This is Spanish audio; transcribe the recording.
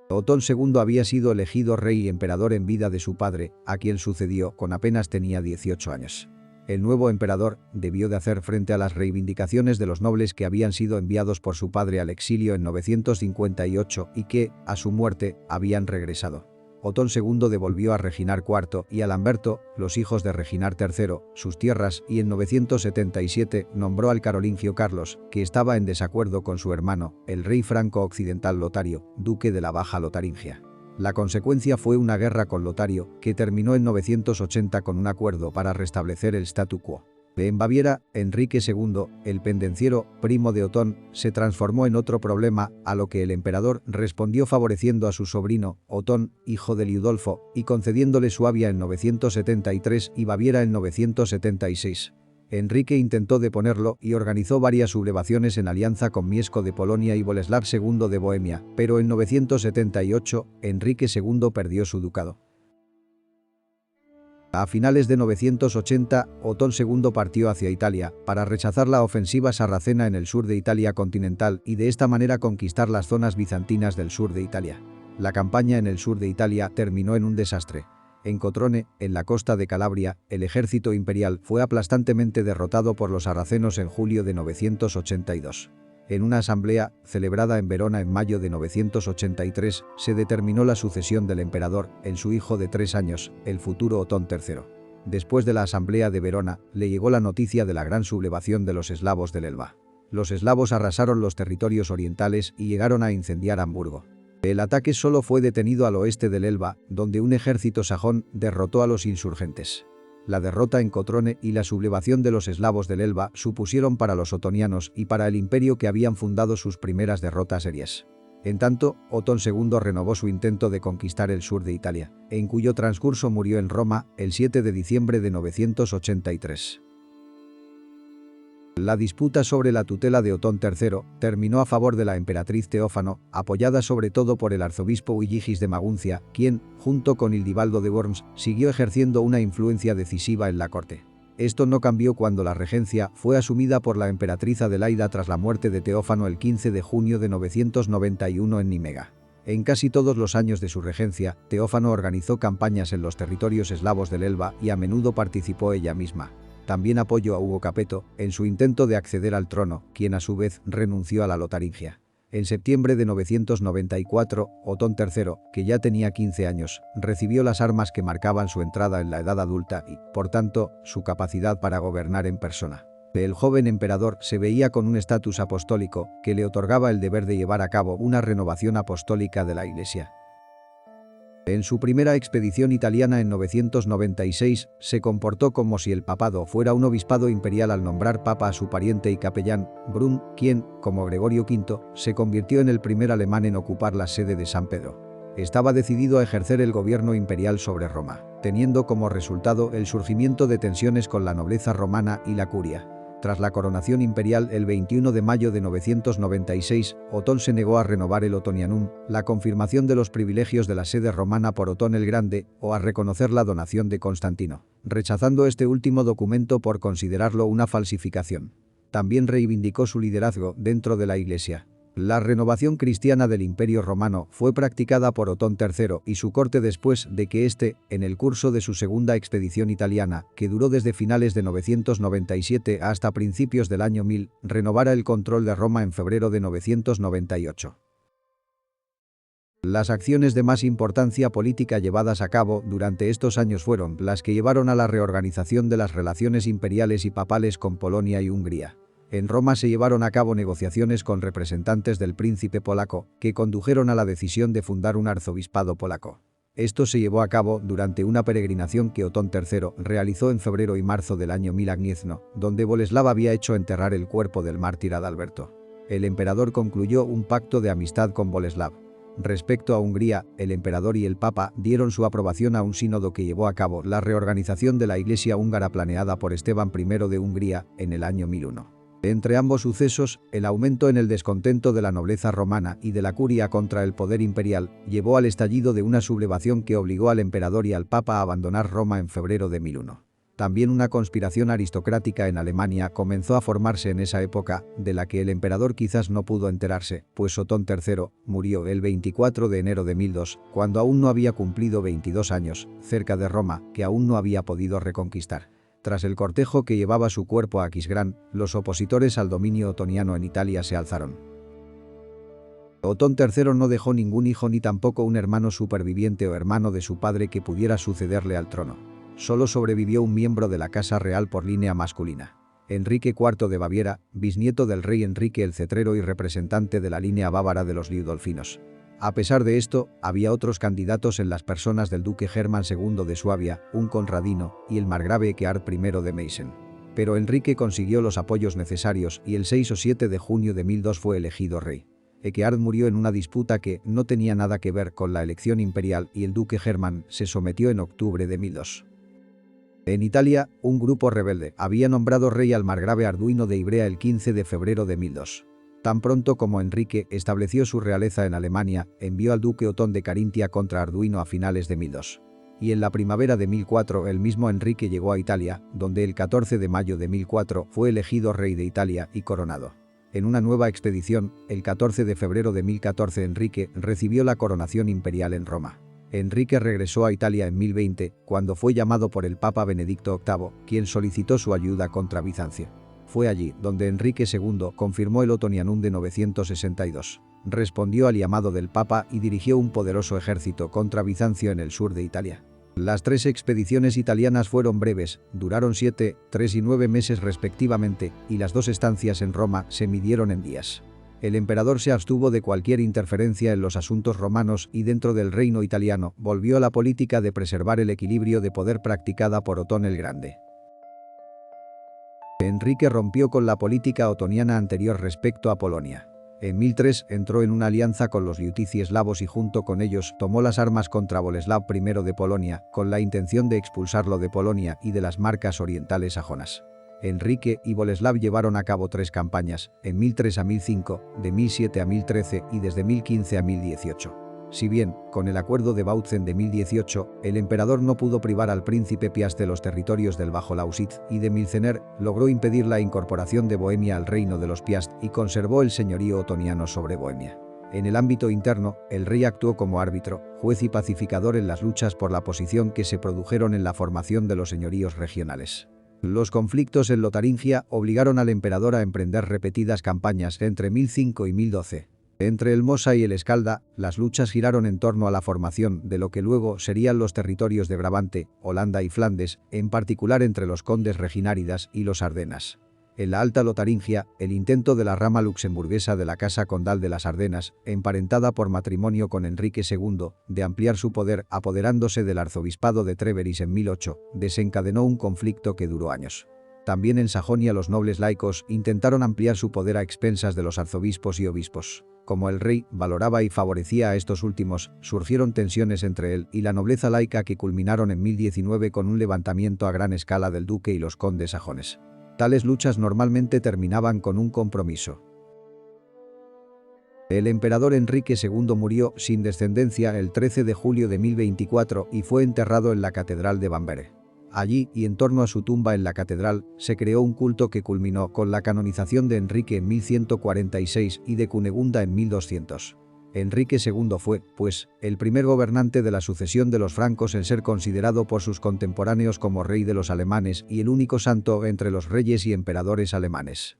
Otón II había sido elegido rey y emperador en vida de su padre, a quien sucedió con apenas tenía 18 años. El nuevo emperador debió de hacer frente a las reivindicaciones de los nobles que habían sido enviados por su padre al exilio en 958 y que, a su muerte, habían regresado. Otón II devolvió a Reginar IV y a Lamberto, los hijos de Reginar III, sus tierras y en 977 nombró al carolingio Carlos, que estaba en desacuerdo con su hermano, el rey franco-occidental Lotario, duque de la Baja Lotaringia. La consecuencia fue una guerra con Lotario, que terminó en 980 con un acuerdo para restablecer el statu quo. En Baviera, Enrique II, el pendenciero, primo de Otón, se transformó en otro problema, a lo que el emperador respondió favoreciendo a su sobrino, Otón, hijo de Liudolfo, y concediéndole Suabia en 973 y Baviera en 976. Enrique intentó deponerlo y organizó varias sublevaciones en alianza con Miesco de Polonia y Boleslav II de Bohemia, pero en 978, Enrique II perdió su ducado. A finales de 980, Otón II partió hacia Italia para rechazar la ofensiva sarracena en el sur de Italia continental y de esta manera conquistar las zonas bizantinas del sur de Italia. La campaña en el sur de Italia terminó en un desastre. En Cotrone, en la costa de Calabria, el ejército imperial fue aplastantemente derrotado por los sarracenos en julio de 982. En una asamblea, celebrada en Verona en mayo de 983, se determinó la sucesión del emperador en su hijo de 3 años, el futuro Otón III. Después de la asamblea de Verona, le llegó la noticia de la gran sublevación de los eslavos del Elba. Los eslavos arrasaron los territorios orientales y llegaron a incendiar Hamburgo. El ataque solo fue detenido al oeste del Elba, donde un ejército sajón derrotó a los insurgentes. La derrota en Cotrone y la sublevación de los eslavos del Elba supusieron para los otonianos y para el imperio que habían fundado sus primeras derrotas serias. En tanto, Otón II renovó su intento de conquistar el sur de Italia, en cuyo transcurso murió en Roma el 7 de diciembre de 983. La disputa sobre la tutela de Otón III terminó a favor de la emperatriz Teófano, apoyada sobre todo por el arzobispo Huilligis de Maguncia, quien, junto con Ildivaldo de Worms, siguió ejerciendo una influencia decisiva en la corte. Esto no cambió cuando la regencia fue asumida por la emperatriz Adelaida tras la muerte de Teófano el 15 de junio de 991 en Nimega. En casi todos los años de su regencia, Teófano organizó campañas en los territorios eslavos del Elba y a menudo participó ella misma. También apoyó a Hugo Capeto en su intento de acceder al trono, quien a su vez renunció a la Lotaringia. En septiembre de 994, Otón III, que ya tenía 15 años, recibió las armas que marcaban su entrada en la edad adulta y, por tanto, su capacidad para gobernar en persona. El joven emperador se veía con un estatus apostólico que le otorgaba el deber de llevar a cabo una renovación apostólica de la Iglesia. En su primera expedición italiana en 996, se comportó como si el papado fuera un obispado imperial al nombrar papa a su pariente y capellán, Brun, quien, como Gregorio V, se convirtió en el primer alemán en ocupar la sede de San Pedro. Estaba decidido a ejercer el gobierno imperial sobre Roma, teniendo como resultado el surgimiento de tensiones con la nobleza romana y la curia. Tras la coronación imperial el 21 de mayo de 996, Otón se negó a renovar el Otonianum, la confirmación de los privilegios de la sede romana por Otón el Grande, o a reconocer la donación de Constantino, rechazando este último documento por considerarlo una falsificación. También reivindicó su liderazgo dentro de la Iglesia. La renovación cristiana del Imperio Romano fue practicada por Otón III y su corte después de que éste, en el curso de su segunda expedición italiana, que duró desde finales de 997 hasta principios del año 1000, renovara el control de Roma en febrero de 998. Las acciones de más importancia política llevadas a cabo durante estos años fueron las que llevaron a la reorganización de las relaciones imperiales y papales con Polonia y Hungría. En Roma se llevaron a cabo negociaciones con representantes del príncipe polaco, que condujeron a la decisión de fundar un arzobispado polaco. Esto se llevó a cabo durante una peregrinación que Otón III realizó en febrero y marzo del año 1000 a Gniezno, donde Boleslav había hecho enterrar el cuerpo del mártir Adalberto. El emperador concluyó un pacto de amistad con Boleslav. Respecto a Hungría, el emperador y el papa dieron su aprobación a un sínodo que llevó a cabo la reorganización de la Iglesia húngara planeada por Esteban I de Hungría en el año 1001. Entre ambos sucesos, el aumento en el descontento de la nobleza romana y de la curia contra el poder imperial llevó al estallido de una sublevación que obligó al emperador y al papa a abandonar Roma en febrero de 1001. También una conspiración aristocrática en Alemania comenzó a formarse en esa época, de la que el emperador quizás no pudo enterarse, pues Otón III murió el 24 de enero de 1002, cuando aún no había cumplido 22 años, cerca de Roma, que aún no había podido reconquistar. Tras el cortejo que llevaba su cuerpo a Aquisgrán, los opositores al dominio otoniano en Italia se alzaron. Otón III no dejó ningún hijo ni tampoco un hermano superviviente o hermano de su padre que pudiera sucederle al trono. Solo sobrevivió un miembro de la casa real por línea masculina. Enrique IV de Baviera, bisnieto del rey Enrique el Cetrero y representante de la línea bávara de los Liudolfinos. A pesar de esto, había otros candidatos en las personas del duque Germán II de Suabia, un conradino, y el margrave Ekeard I de Meissen. Pero Enrique consiguió los apoyos necesarios y el 6 o 7 de junio de 1002 fue elegido rey. Ekeard murió en una disputa que no tenía nada que ver con la elección imperial y el duque Germán se sometió en octubre de 1002. En Italia, un grupo rebelde había nombrado rey al margrave Arduino de Ivrea el 15 de febrero de 1002. Tan pronto como Enrique estableció su realeza en Alemania, envió al duque Otón de Carintia contra Arduino a finales de 1002. Y en la primavera de 1004 el mismo Enrique llegó a Italia, donde el 14 de mayo de 1004 fue elegido rey de Italia y coronado. En una nueva expedición, el 14 de febrero de 1014 Enrique recibió la coronación imperial en Roma. Enrique regresó a Italia en 1020, cuando fue llamado por el Papa Benedicto VIII, quien solicitó su ayuda contra Bizancio. Fue allí donde Enrique II confirmó el Otonianum de 962. Respondió al llamado del Papa y dirigió un poderoso ejército contra Bizancio en el sur de Italia. Las 3 expediciones italianas fueron breves, duraron 7, 3 y 9 meses respectivamente, y las 2 estancias en Roma se midieron en días. El emperador se abstuvo de cualquier interferencia en los asuntos romanos y dentro del reino italiano volvió a la política de preservar el equilibrio de poder practicada por Otón el Grande. Enrique rompió con la política otoniana anterior respecto a Polonia. En 1003 entró en una alianza con los liutici eslavos y junto con ellos tomó las armas contra Boleslav I de Polonia, con la intención de expulsarlo de Polonia y de las marcas orientales sajonas. Enrique y Boleslav llevaron a cabo 3 campañas, en 1003 a 1005, de 1007 a 1013 y desde 1015 a 1018. Si bien, con el acuerdo de Bautzen de 1018, el emperador no pudo privar al príncipe Piast de los territorios del Bajo Lausitz y de Milcener, logró impedir la incorporación de Bohemia al reino de los Piast y conservó el señorío otoniano sobre Bohemia. En el ámbito interno, el rey actuó como árbitro, juez y pacificador en las luchas por la posición que se produjeron en la formación de los señoríos regionales. Los conflictos en Lotaringia obligaron al emperador a emprender repetidas campañas entre 1005 y 1012. Entre el Mosa y el Escalda, las luchas giraron en torno a la formación de lo que luego serían los territorios de Brabante, Holanda y Flandes, en particular entre los condes regináridas y los Ardenas. En la Alta Lotaringia, el intento de la rama luxemburguesa de la Casa Condal de las Ardenas, emparentada por matrimonio con Enrique II, de ampliar su poder apoderándose del arzobispado de Treveris en 1008, desencadenó un conflicto que duró años. También en Sajonia los nobles laicos intentaron ampliar su poder a expensas de los arzobispos y obispos. Como el rey valoraba y favorecía a estos últimos, surgieron tensiones entre él y la nobleza laica que culminaron en 1019 con un levantamiento a gran escala del duque y los condes sajones. Tales luchas normalmente terminaban con un compromiso. El emperador Enrique II murió sin descendencia el 13 de julio de 1024 y fue enterrado en la catedral de Bamberg. Allí, y en torno a su tumba en la catedral, se creó un culto que culminó con la canonización de Enrique en 1146 y de Cunegunda en 1200. Enrique II fue, pues, el primer gobernante de la sucesión de los francos en ser considerado por sus contemporáneos como rey de los alemanes y el único santo entre los reyes y emperadores alemanes.